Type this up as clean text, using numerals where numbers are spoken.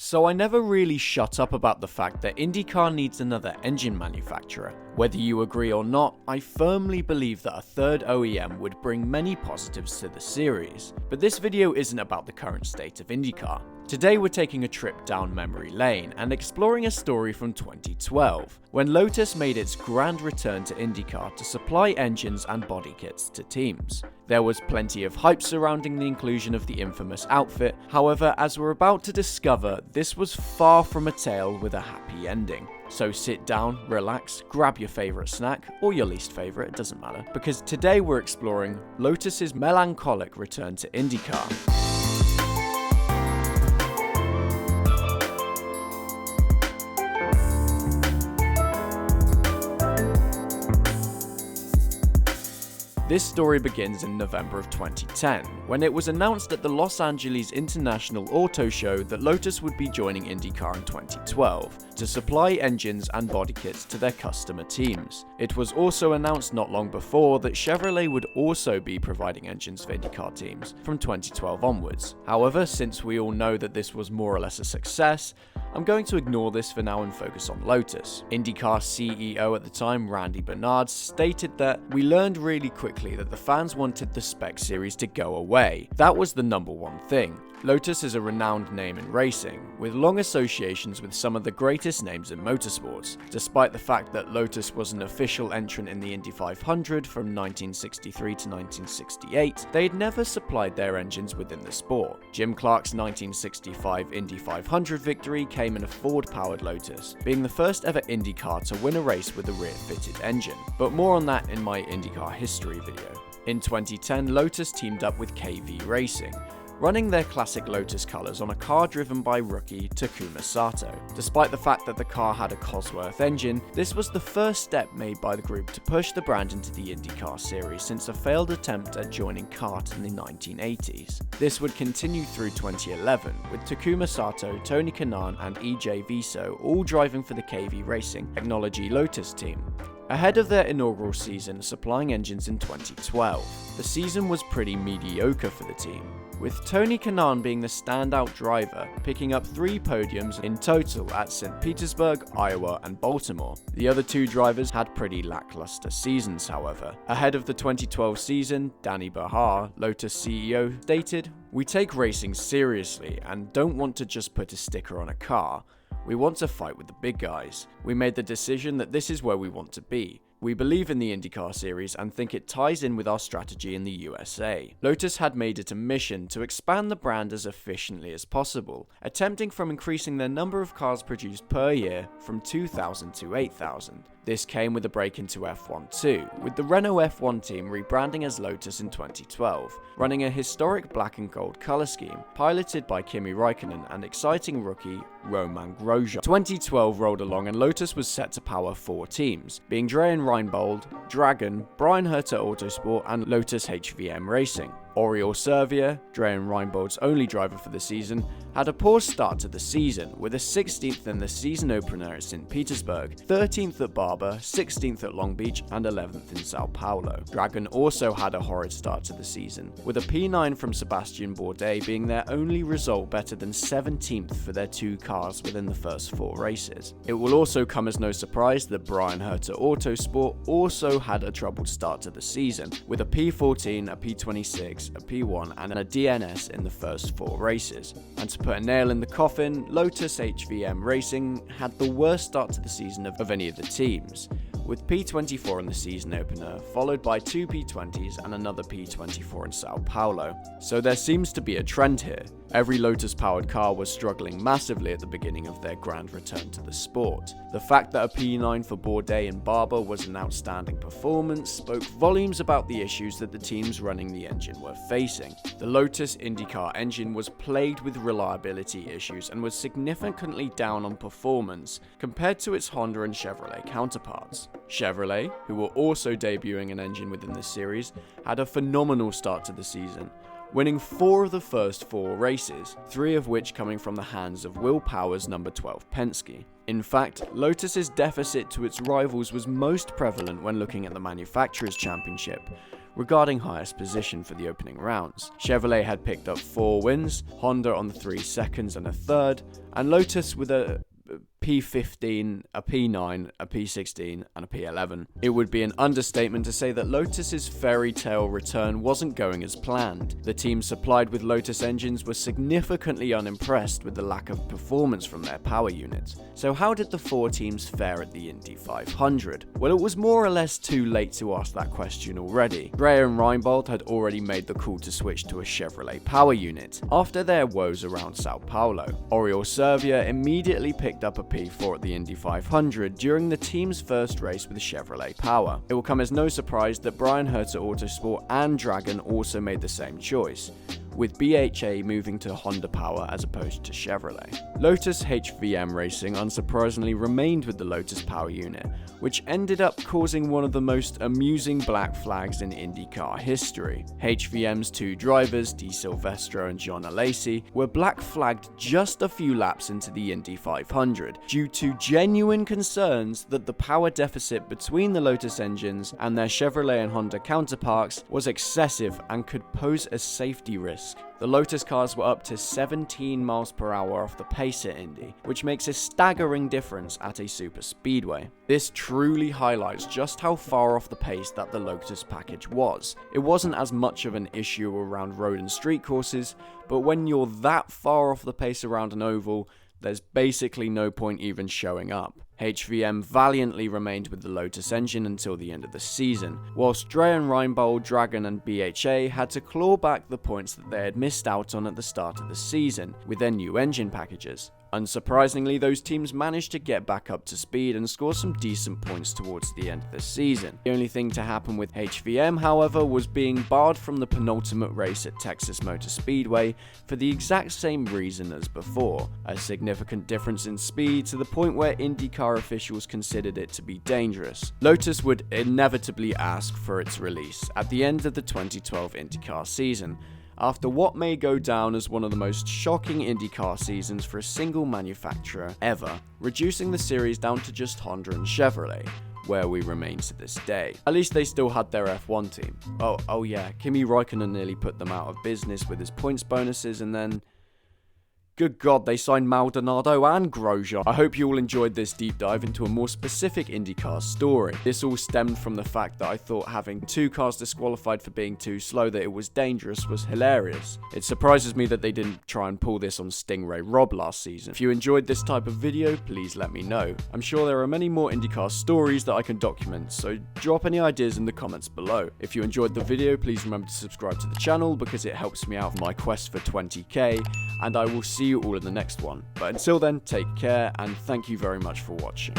So I never really shut up about the fact that Indycar needs another engine manufacturer. Whether you agree or not, I firmly believe that a third OEM would bring many positives to the series. But this video isn't about the current state of Indycar. Today we're taking a trip down memory lane and exploring a story from 2012, when Lotus made its grand return to Indycar to supply engines and body kits to teams. There was plenty of hype surrounding the inclusion of the infamous outfit, however, as we're about to discover, this was far from a tale with a happy ending. So sit down, relax, grab your favourite snack, or your least favourite, it doesn't matter, because today we're exploring Lotus's melancholic return to Indycar. This story begins in November of 2010, when it was announced at the Los Angeles International Auto Show that Lotus would be joining IndyCar in 2012 to supply engines and body kits to their customer teams. It was also announced not long before that Chevrolet would also be providing engines for IndyCar teams from 2012 onwards. However, since we all know that this was more or less a success, I'm going to ignore this for now and focus on Lotus. IndyCar CEO at the time, Randy Bernard, stated that we learned really quickly that the fans wanted the spec series to go away. That was the number one thing. Lotus is a renowned name in racing, with long associations with some of the greatest names in motorsports. Despite the fact that Lotus was an official entrant in the Indy 500 from 1963 to 1968, they had never supplied their engines within the sport. Jim Clark's 1965 Indy 500 victory came in a Ford-powered Lotus, being the first ever IndyCar to win a race with a rear-fitted engine. But more on that in my IndyCar history video. In 2010, Lotus teamed up with KV Racing, running their classic Lotus colours on a car driven by rookie Takuma Sato. Despite the fact that the car had a Cosworth engine, this was the first step made by the group to push the brand into the IndyCar series since a failed attempt at joining kart in the 1980s. This would continue through 2011, with Takuma Sato, Tony Kanaan and EJ Viso all driving for the KV Racing Technology Lotus team, ahead of their inaugural season supplying engines in 2012. The season was pretty mediocre for the team, with Tony Kanaan being the standout driver, picking up 3 podiums in total at St. Petersburg, Iowa and Baltimore. The other 2 drivers had pretty lackluster seasons, however. Ahead of the 2012 season, Danny Bahar, Lotus CEO, stated, "We take racing seriously and don't want to just put a sticker on a car. We want to fight with the big guys. We made the decision that this is where we want to be. We believe in the IndyCar series and think it ties in with our strategy in the USA." Lotus had made it a mission to expand the brand as efficiently as possible, attempting from increasing their number of cars produced per year from 2,000 to 8,000. This came with a break into F1 too, with the Renault F1 team rebranding as Lotus in 2012, running a historic black and gold colour scheme, piloted by Kimi Räikkönen and exciting rookie Romain Grosjean. 2012 rolled along and Lotus was set to power 4 teams, being Dreyan Reinbold, Dragon, Brian Herter Autosport and Lotus HVM Racing. Oriol Servia, Dreyan Reinbold's only driver for the season, had a poor start to the season, with a 16th in the season opener at St. Petersburg, 13th at Barber, 16th at Long Beach, and 11th in Sao Paulo. Dragon also had a horrid start to the season, with a P9 from Sebastian Bourdais being their only result better than 17th for their 2 cars within the first 4 races. It will also come as no surprise that Brian Herter Autosport also had a troubled start to the season, with a P14, a P26, a P1 and a DNS in the first 4 races. And to put a nail in the coffin, Lotus HVM Racing had the worst start to the season of any of the teams, with P24 in the season opener, followed by 2 P20s and another P24 in Sao Paulo. So there seems to be a trend here. Every Lotus-powered car was struggling massively at the beginning of their grand return to the sport. The fact that a P9 for Bourdais and Barber was an outstanding performance spoke volumes about the issues that the teams running the engine were facing. The Lotus IndyCar engine was plagued with reliability issues and was significantly down on performance compared to its Honda and Chevrolet counterparts. Chevrolet, who were also debuting an engine within the series, had a phenomenal start to the season, winning 4 of the first 4 races, 3 of which coming from the hands of Will Power's number 12 Penske. In fact, Lotus's deficit to its rivals was most prevalent when looking at the Manufacturers' Championship, regarding highest position for the opening rounds. Chevrolet had picked up 4 wins, Honda on the 3 seconds and a third, and Lotus with a P15, a P9, a P16, and a P11. It would be an understatement to say that Lotus's fairy tale return wasn't going as planned. The team supplied with Lotus engines were significantly unimpressed with the lack of performance from their power units. So how did the 4 teams fare at the Indy 500? Well, it was more or less too late to ask that question already. Dreyer and Reinbold had already made the call to switch to a Chevrolet power unit after their woes around Sao Paulo. Oriol Servia immediately picked up a P4 at the Indy 500 during the team's first race with Chevrolet Power. It will come as no surprise that Brian Herter Autosport and Dragon also made the same choice, with BHA moving to Honda Power as opposed to Chevrolet. Lotus HVM Racing unsurprisingly remained with the Lotus Power unit, which ended up causing one of the most amusing black flags in IndyCar history. HVM's 2 drivers, Di Silvestro and John Alesi, were black flagged just a few laps into the Indy 500 due to genuine concerns that the power deficit between the Lotus engines and their Chevrolet and Honda counterparts was excessive and could pose a safety risk. The Lotus cars were up to 17 miles per hour off the pace at Indy, which makes a staggering difference at a super speedway. This truly highlights just how far off the pace that the Lotus package was. It wasn't as much of an issue around road and street courses, but when you're that far off the pace around an oval, there's basically no point even showing up. HVM valiantly remained with the Lotus engine until the end of the season, whilst Dreyer and Reinbold, Dragon and BHA had to claw back the points that they had missed out on at the start of the season with their new engine packages. Unsurprisingly, those teams managed to get back up to speed and score some decent points towards the end of the season. The only thing to happen with HVM, however, was being barred from the penultimate race at Texas Motor Speedway for the exact same reason as before, a significant difference in speed to the point where IndyCar officials considered it to be dangerous. Lotus would inevitably ask for its release at the end of the 2012 IndyCar season, after what may go down as one of the most shocking IndyCar seasons for a single manufacturer ever, reducing the series down to just Honda and Chevrolet, where we remain to this day. At least they still had their F1 team. Oh yeah, Kimi Räikkönen nearly put them out of business with his points bonuses, and then good God, they signed Maldonado and Grosjean. I hope you all enjoyed this deep dive into a more specific IndyCar story. This all stemmed from the fact that I thought having 2 cars disqualified for being too slow that it was dangerous was hilarious. It surprises me that they didn't try and pull this on Stingray Rob last season. If you enjoyed this type of video, please let me know. I'm sure there are many more IndyCar stories that I can document, so drop any ideas in the comments below. If you enjoyed the video, please remember to subscribe to the channel because it helps me out with my quest for 20k, and I will see you all in the next one. But until then, take care and thank you very much for watching.